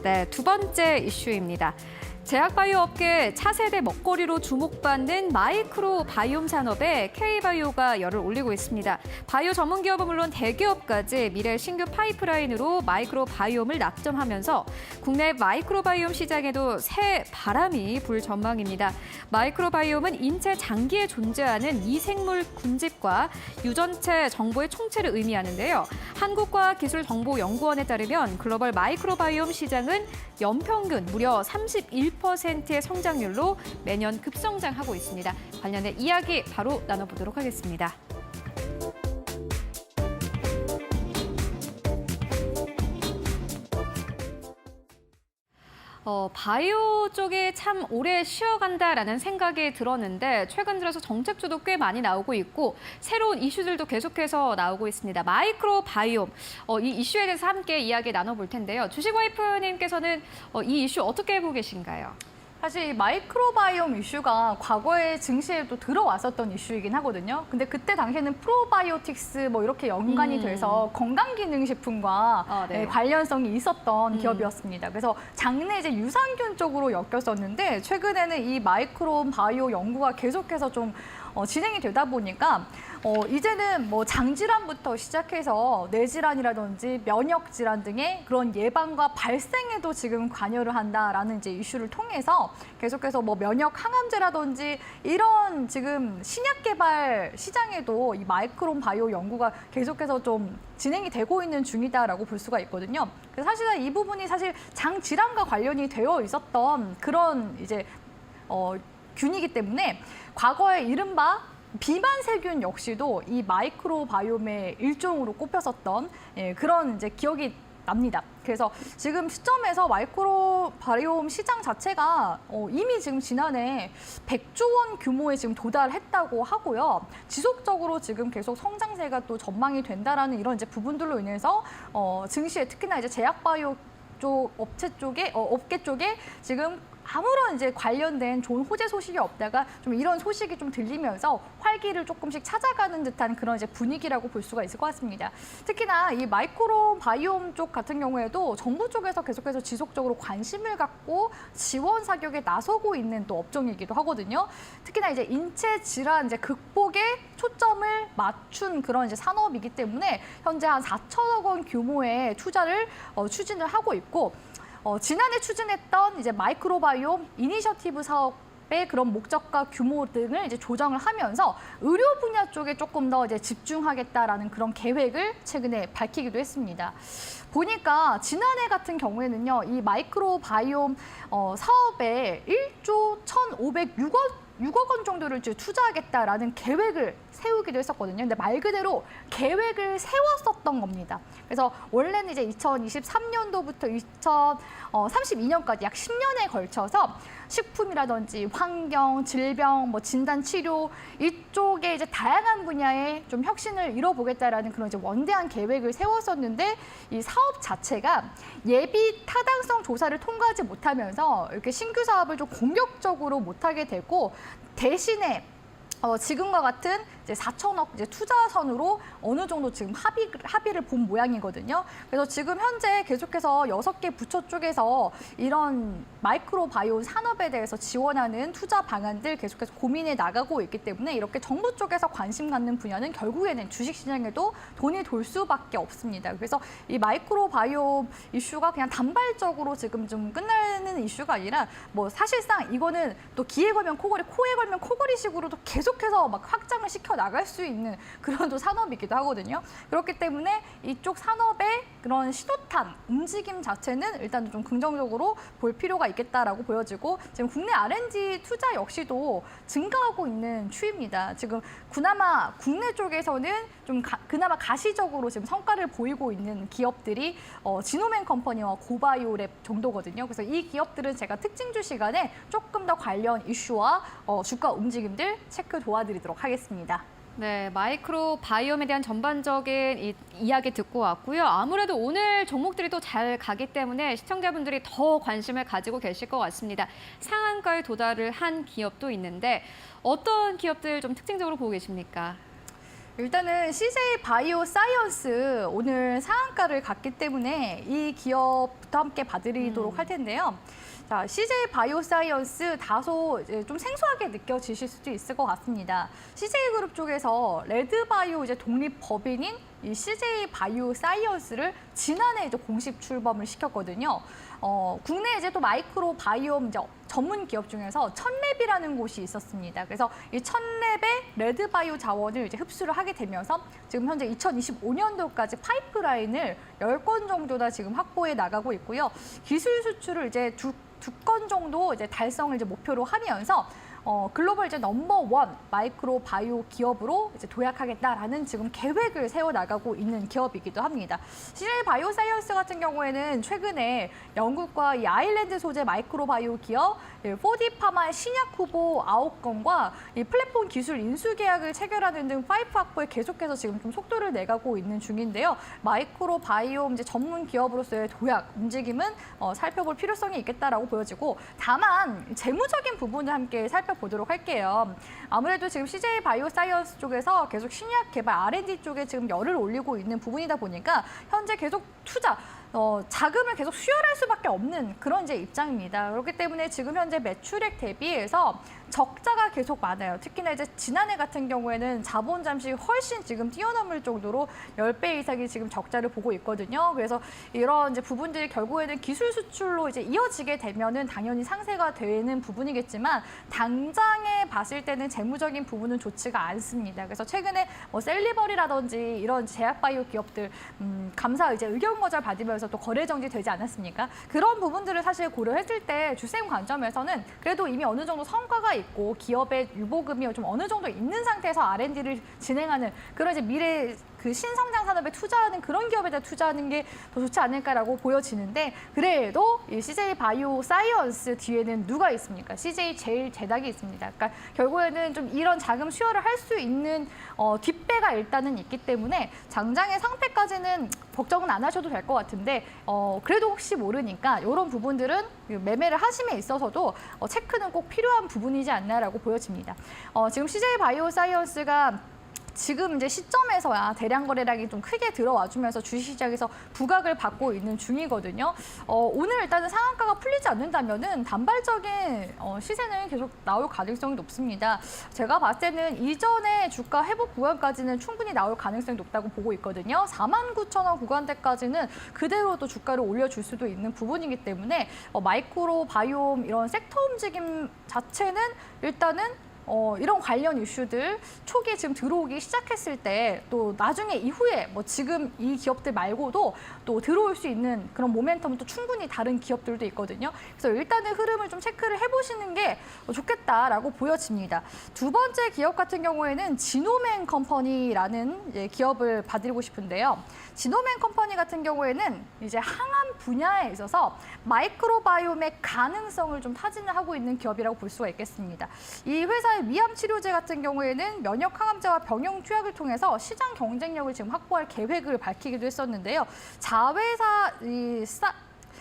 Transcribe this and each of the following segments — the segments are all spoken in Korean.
네, 두 번째 이슈입니다. 제약바이오 업계 차세대 먹거리로 주목받는 마이크로 바이옴 산업에 K바이오가 열을 올리고 있습니다. 바이오 전문 기업은 물론 대기업까지 미래 신규 파이프라인으로 마이크로 바이옴을 낙점하면서 국내 마이크로 바이옴 시장에도 새 바람이 불 전망입니다. 마이크로 바이옴은 인체 장기에 존재하는 미생물 군집과 유전체 정보의 총체를 의미하는데요. 한국과기술정보연구원에 따르면 글로벌 마이크로 바이옴 시장은 연평균 무려 31%의 성장률로 매년 급성장하고 있습니다. 관련된 이야기 바로 나눠보도록 하겠습니다. 바이오 쪽에 참 오래 쉬어간다라는 생각이 들었는데 최근 들어서 정책주도 꽤 많이 나오고 있고 새로운 이슈들도 계속해서 나오고 있습니다. 마이크로 바이옴, 이 이슈에 대해서 함께 이야기 나눠볼 텐데요. 주식와이프님께서는 이 이슈 어떻게 보고 계신가요? 사실 마이크로바이옴 이슈가 과거에 증시에도 들어왔었던 이슈이긴 하거든요. 근데 그때 당시에는 프로바이오틱스 뭐 이렇게 연관이 돼서 건강기능식품과 네. 관련성이 있었던 기업이었습니다. 그래서 장내 이제 유산균 쪽으로 엮였었는데 최근에는 이 마이크로바이오 연구가 계속해서 좀 진행이 되다 보니까 이제는 뭐 장질환부터 시작해서 뇌질환이라든지 면역질환 등의 그런 예방과 발생에도 지금 관여를 한다라는 이제 이슈를 통해서 계속해서 뭐 면역 항암제라든지 이런 지금 신약 개발 시장에도 이 마이크론 바이오 연구가 계속해서 좀 진행이 되고 있는 중이다라고 볼 수가 있거든요. 그래서 사실은 이 부분이 사실 장 질환과 관련이 되어 있었던 그런 이제 균이기 때문에 과거에 이른바 비만 세균 역시도 이 마이크로바이옴의 일종으로 꼽혔었던 그런 이제 기억이 납니다. 그래서 지금 시점에서 마이크로바이옴 시장 자체가 이미 지금 지난해 100조 원 규모에 지금 도달했다고 하고요. 지속적으로 지금 계속 성장세가 또 전망이 된다라는 이런 이제 부분들로 인해서 증시에 특히나 이제 제약바이오 쪽 업계 쪽에 지금 아무런 이제 관련된 좋은 호재 소식이 없다가 좀 이런 소식이 좀 들리면서 활기를 조금씩 찾아가는 듯한 그런 이제 분위기라고 볼 수가 있을 것 같습니다. 특히나 이 마이크로 바이옴 쪽 같은 경우에도 정부 쪽에서 계속해서 지속적으로 관심을 갖고 지원 사격에 나서고 있는 또 업종이기도 하거든요. 특히나 이제 인체 질환 이제 극복에 초점을 맞춘 그런 이제 산업이기 때문에 현재 한 4천억 원 규모의 투자를 추진을 하고 있고. 지난해 추진했던 이제 마이크로바이옴 이니셔티브 사업의 그런 목적과 규모 등을 이제 조정을 하면서 의료 분야 쪽에 조금 더 이제 집중하겠다라는 그런 계획을 최근에 밝히기도 했습니다. 보니까 지난해 같은 경우에는요, 이 마이크로바이옴 사업에 1조 1,506억 원 정도를 이제 투자하겠다라는 계획을 세우기도 했었거든요. 근데 말 그대로 계획을 세웠었던 겁니다. 그래서 원래는 이제 2023년도부터 2032년까지 약 10년에 걸쳐서 식품이라든지 환경, 질병, 뭐 진단 치료 이쪽에 이제 다양한 분야에 좀 혁신을 이뤄보겠다라는 그런 이제 원대한 계획을 세웠었는데 이 사업 자체가 예비 타당성 조사를 통과하지 못하면서 이렇게 신규 사업을 좀 공격적으로 못하게 되고 대신에 지금과 같은 이제 4천억 이제 투자선으로 어느 정도 지금 합의를 본 모양이거든요. 그래서 지금 현재 계속해서 6개 부처 쪽에서 이런 마이크로바이오 산업에 대해서 지원하는 투자 방안들 계속해서 고민해 나가고 있기 때문에 이렇게 정부 쪽에서 관심 갖는 분야는 결국에는 주식시장에도 돈이 돌 수밖에 없습니다. 그래서 이 마이크로바이오 이슈가 그냥 단발적으로 지금 좀 끝나는 이슈가 아니라 뭐 사실상 이거는 또 귀에 걸면 코걸이, 코에 걸면 코걸이식으로도 계속해서 막 확장을 시켜 나갈 수 있는 그런 또 산업이기도 하거든요. 그렇기 때문에 이쪽 산업의 그런 신호탄, 움직임 자체는 일단 좀 긍정적으로 볼 필요가 있겠다라고 보여지고 지금 국내 R&D 투자 역시도 증가하고 있는 추입니다. 지금 그나마 국내 쪽에서는 좀 그나마 가시적으로 지금 성과를 보이고 있는 기업들이 지노맨 컴퍼니와 고바이오랩 정도거든요. 그래서 이 기업들은 제가 특징주 시간에 조금 더 관련 이슈와 주가 움직임들 체크 도와드리도록 하겠습니다. 네, 마이크로 바이옴에 대한 전반적인 이야기 듣고 왔고요. 아무래도 오늘 종목들이 또 잘 가기 때문에 시청자분들이 더 관심을 가지고 계실 것 같습니다. 상한가에 도달을 한 기업도 있는데 어떤 기업들 좀 특징적으로 보고 계십니까? 일단은 CJ 바이오 사이언스 오늘 상한가를 갔기 때문에 이 기업부터 함께 봐드리도록 할 텐데요. 자, CJ 바이오 사이언스 다소 이제 좀 생소하게 느껴지실 수도 있을 것 같습니다. CJ 그룹 쪽에서 레드 바이오 이제 독립 법인인 이 CJ 바이오 사이언스를 지난해 이제 공식 출범을 시켰거든요. 국내 이제 또 마이크로 바이옴 이제 전문 기업 중에서 천랩이라는 곳이 있었습니다. 그래서 이 천랩의 레드 바이오 자원을 이제 흡수를 하게 되면서 지금 현재 2025년도까지 파이프라인을 10건 정도나 지금 확보해 나가고 있고요. 기술 수출을 이제 두 건 정도 이제 달성을 이제 목표로 하면서 글로벌 이제 넘버원 마이크로 바이오 기업으로 이제 도약하겠다라는 지금 계획을 세워 나가고 있는 기업이기도 합니다. CJ 바이오 사이언스 같은 경우에는 최근에 영국과 이 아일랜드 소재 마이크로 바이오 기업 4D 파마의 신약 후보 9건과 이 플랫폼 기술 인수 계약을 체결하는 등 파이프 확보에 계속해서 지금 좀 속도를 내가고 있는 중인데요. 마이크로 바이오 이제 전문 기업으로서의 도약 움직임은 살펴볼 필요성이 있겠다라고 보여지고, 다만 재무적인 부분을 함께 살펴보도록 할게요. 아무래도 지금 CJ 바이오 사이언스 쪽에서 계속 신약 개발 R&D 쪽에 지금 열을 올리고 있는 부분이다 보니까 현재 계속 투자 자금을 계속 수혈할 수밖에 없는 그런 이제 입장입니다. 그렇기 때문에 지금 현재 매출액 대비해서 적자가 계속 많아요. 특히나 이제 지난해 같은 경우에는 자본 잠시 훨씬 지금 뛰어넘을 정도로 10배 이상의 지금 적자를 보고 있거든요. 그래서 이런 이제 부분들이 결국에는 기술 수출로 이제 이어지게 되면은 당연히 상세가 되는 부분이겠지만 당장에 봤을 때는 재무적인 부분은 좋지가 않습니다. 그래서 최근에 뭐 셀리버리라든지 이런 제약바이오 기업들 감사 이제 의견 거절 받으면서 또 거래 정지되지 않았습니까? 그런 부분들을 사실 고려했을 때 주셈 관점에서는 그래도 이미 어느 정도 성과가 있고 기업의 유보금이 좀 어느 정도 있는 상태에서 R&D를 진행하는 그런 이제 미래 그 신성장 산업에 투자하는 그런 기업에다 투자하는 게 더 좋지 않을까라고 보여지는데, 그래도 이 CJ 바이오 사이언스 뒤에는 누가 있습니까? CJ 제일 제약이 있습니다. 그러니까 결국에는 좀 이런 자금 수혈을 할 수 있는 뒷배가 일단은 있기 때문에 장장의 상태까지는 걱정은 안 하셔도 될 것 같은데 그래도 혹시 모르니까 이런 부분들은 매매를 하심에 있어서도 체크는 꼭 필요한 부분이지 않나라고 보여집니다. 지금 CJ 바이오 사이언스가 지금 이제 시점에서야 대량 거래량이 좀 크게 들어와주면서 주식시장에서 부각을 받고 있는 중이거든요. 오늘 일단은 상한가가 풀리지 않는다면은 단발적인 시세는 계속 나올 가능성이 높습니다. 제가 봤을 때는 이전에 주가 회복 구간까지는 충분히 나올 가능성이 높다고 보고 있거든요. 49,000원 구간대까지는 그대로 또 주가를 올려줄 수도 있는 부분이기 때문에 마이크로 바이옴 이런 섹터 움직임 자체는 일단은 이런 관련 이슈들 초기에 지금 들어오기 시작했을 때 또 나중에 이후에 뭐 지금 이 기업들 말고도 또 들어올 수 있는 그런 모멘텀은 또 충분히 다른 기업들도 있거든요. 그래서 일단은 흐름을 좀 체크를 해보시는 게 좋겠다라고 보여집니다. 두 번째 기업 같은 경우에는 지노맨 컴퍼니라는 기업을 봐드리고 싶은데요. 지노맨 컴퍼니 같은 경우에는 이제 항암 분야에 있어서 마이크로바이옴의 가능성을 좀 타진을 하고 있는 기업이라고 볼 수가 있겠습니다. 이 회사의 위암 치료제 같은 경우에는 면역 항암제와 병용 투약을 통해서 시장 경쟁력을 지금 확보할 계획을 밝히기도 했었는데요. 자회사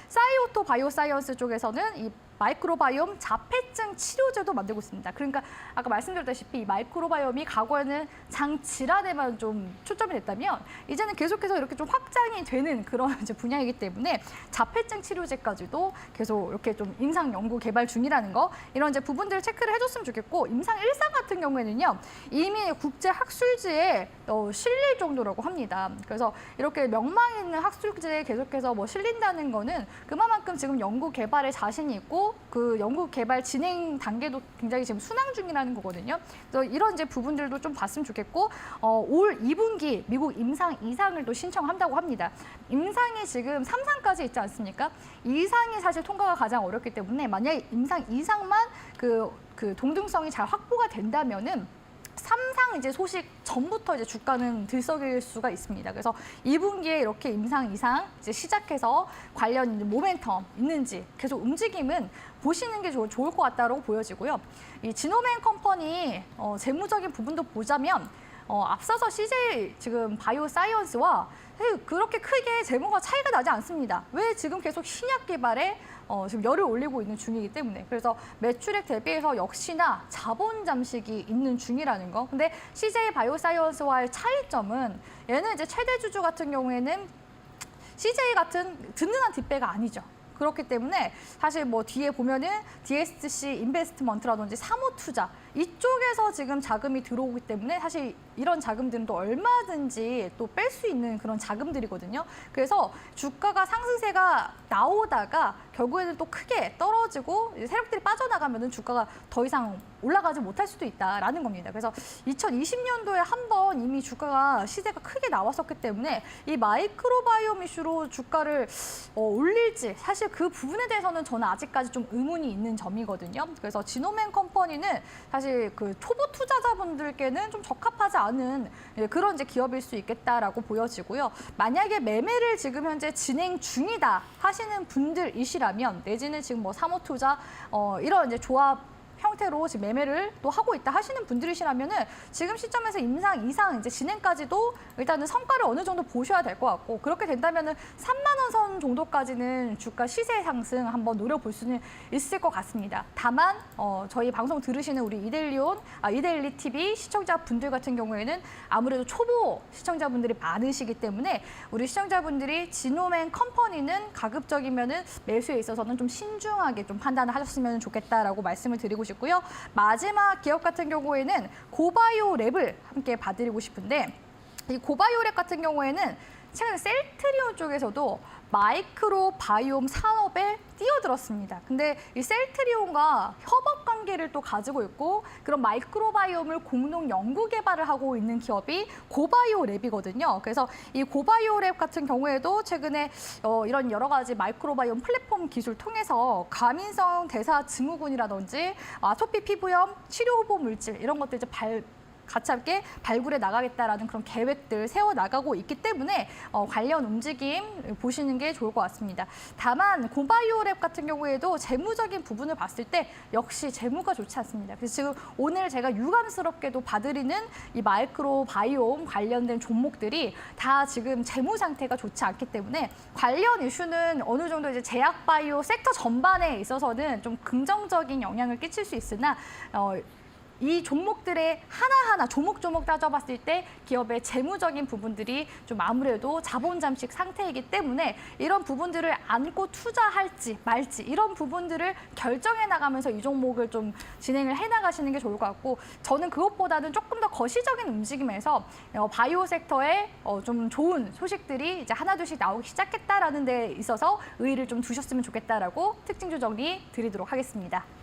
사이오토 바이오사이언스 쪽에서는 이 마이크로바이옴 자폐증 치료제도 만들고 있습니다. 그러니까 아까 말씀드렸다시피 이 마이크로바이옴이 과거에는 장 질환에만 좀 초점이 됐다면 이제는 계속해서 이렇게 좀 확장이 되는 그런 이제 분야이기 때문에 자폐증 치료제까지도 계속 이렇게 좀 임상 연구 개발 중이라는 거, 이런 이제 부분들을 체크를 해줬으면 좋겠고, 임상 1상 같은 경우에는요 이미 국제 학술지에 실릴 정도라고 합니다. 그래서 이렇게 명망 있는 학술지에 계속해서 뭐 실린다는 거는 그만큼 지금 연구 개발에 자신이 있고 그 연구 개발 진행 단계도 굉장히 지금 순항 중이라는 거거든요. 그래서 이런 이제 부분들도 좀 봤으면 좋겠고, 올 2분기 미국 임상 2상을 또 신청한다고 합니다. 임상이 지금 3상까지 있지 않습니까? 2상이 사실 통과가 가장 어렵기 때문에 만약에 임상 2상만 그 동등성이 잘 확보가 된다면은 3상 이제 소식 전부터 이제 주가는 들썩일 수가 있습니다. 그래서 2분기에 이렇게 임상 2상 이제 시작해서 관련 모멘텀 있는지 계속 움직임은 보시는 게 좋을 것 같다고 보여지고요. 이 지노맨 컴퍼니 재무적인 부분도 보자면 앞서서 CJ 지금 바이오사이언스와 사실 그렇게 크게 재무가 차이가 나지 않습니다. 왜 지금 계속 신약 개발에 지금 열을 올리고 있는 중이기 때문에. 그래서 매출액 대비해서 역시나 자본 잠식이 있는 중이라는 거. 근데 CJ 바이오사이언스와의 차이점은 얘는 이제 최대 주주 같은 경우에는 CJ 같은 든든한 뒷배가 아니죠. 그렇기 때문에 사실 뭐 뒤에 보면은 DSC 인베스트먼트라든지 사모투자 이쪽에서 지금 자금이 들어오기 때문에 사실 이런 자금들은 또 얼마든지 또 뺄 수 있는 그런 자금들이거든요. 그래서 주가가 상승세가 나오다가 결국에는 또 크게 떨어지고 세력들이 빠져나가면은 주가가 더 이상 올라가지 못할 수도 있다라는 겁니다. 그래서 2020년도에 한 번 이미 주가가 시세가 크게 나왔었기 때문에 이 마이크로바이옴 이슈로 주가를 올릴지 사실 그 부분에 대해서는 저는 아직까지 좀 의문이 있는 점이거든요. 그래서 지노맨 컴퍼니는 사실 그 초보 투자자분들께는 좀 적합하지 않은 그런 이제 기업일 수 있겠다라고 보여지고요. 만약에 매매를 지금 현재 진행 중이다 하시는 분들이시라면 내지는 지금 뭐 사모투자 이런 이제 조합 형태로 지금 매매를 또 하고 있다 하시는 분들이시라면은 지금 시점에서 임상 이상 이제 진행까지도 일단은 성과를 어느 정도 보셔야 될 것 같고 그렇게 된다면은 3만 원 선 정도까지는 주가 시세 상승 한번 노려볼 수는 있을 것 같습니다. 다만 저희 방송 들으시는 우리 이데일리 TV 시청자분들 같은 경우에는 아무래도 초보 시청자분들이 많으시기 때문에 우리 시청자분들이 지노맨 컴퍼니는 가급적이면은 매수에 있어서는 좀 신중하게 좀 판단을 하셨으면 좋겠다라고 말씀을 드리고 싶고요. 마지막 기업 같은 경우에는 고바이오랩을 함께 봐드리고 싶은데 이 고바이오랩 같은 경우에는 최근에 셀트리온 쪽에서도 마이크로 바이옴 산업에 뛰어들었습니다. 근데 이 셀트리온과 협업 관계를 또 가지고 있고 그런 마이크로바이옴을 공동 연구 개발을 하고 있는 기업이 고바이오랩이거든요. 그래서 이 고바이오랩 같은 경우에도 최근에 이런 여러 가지 마이크로바이옴 플랫폼 기술 통해서 과민성 대사 증후군이라든지 아토피 피부염 치료 후보 물질 이런 것들 이제 같이 함께 발굴해 나가겠다라는 그런 계획들 세워 나가고 있기 때문에 관련 움직임 보시는 게 좋을 것 같습니다. 다만 고바이오랩 같은 경우에도 재무적인 부분을 봤을 때 역시 재무가 좋지 않습니다. 그래서 지금 오늘 제가 유감스럽게도 봐드리는 이 마이크로 바이옴 관련된 종목들이 다 지금 재무 상태가 좋지 않기 때문에 관련 이슈는 어느 정도 이제 제약 바이오 섹터 전반에 있어서는 좀 긍정적인 영향을 끼칠 수 있으나 이 종목들의 하나하나 조목조목 따져봤을 때 기업의 재무적인 부분들이 좀 아무래도 자본 잠식 상태이기 때문에 이런 부분들을 안고 투자할지 말지 이런 부분들을 결정해 나가면서 이 종목을 좀 진행을 해 나가시는 게 좋을 것 같고 저는 그것보다는 조금 더 거시적인 움직임에서 바이오 섹터에 좀 좋은 소식들이 이제 하나둘씩 나오기 시작했다라는 데 있어서 의의를 좀 두셨으면 좋겠다라고 특징주 정리 드리도록 하겠습니다.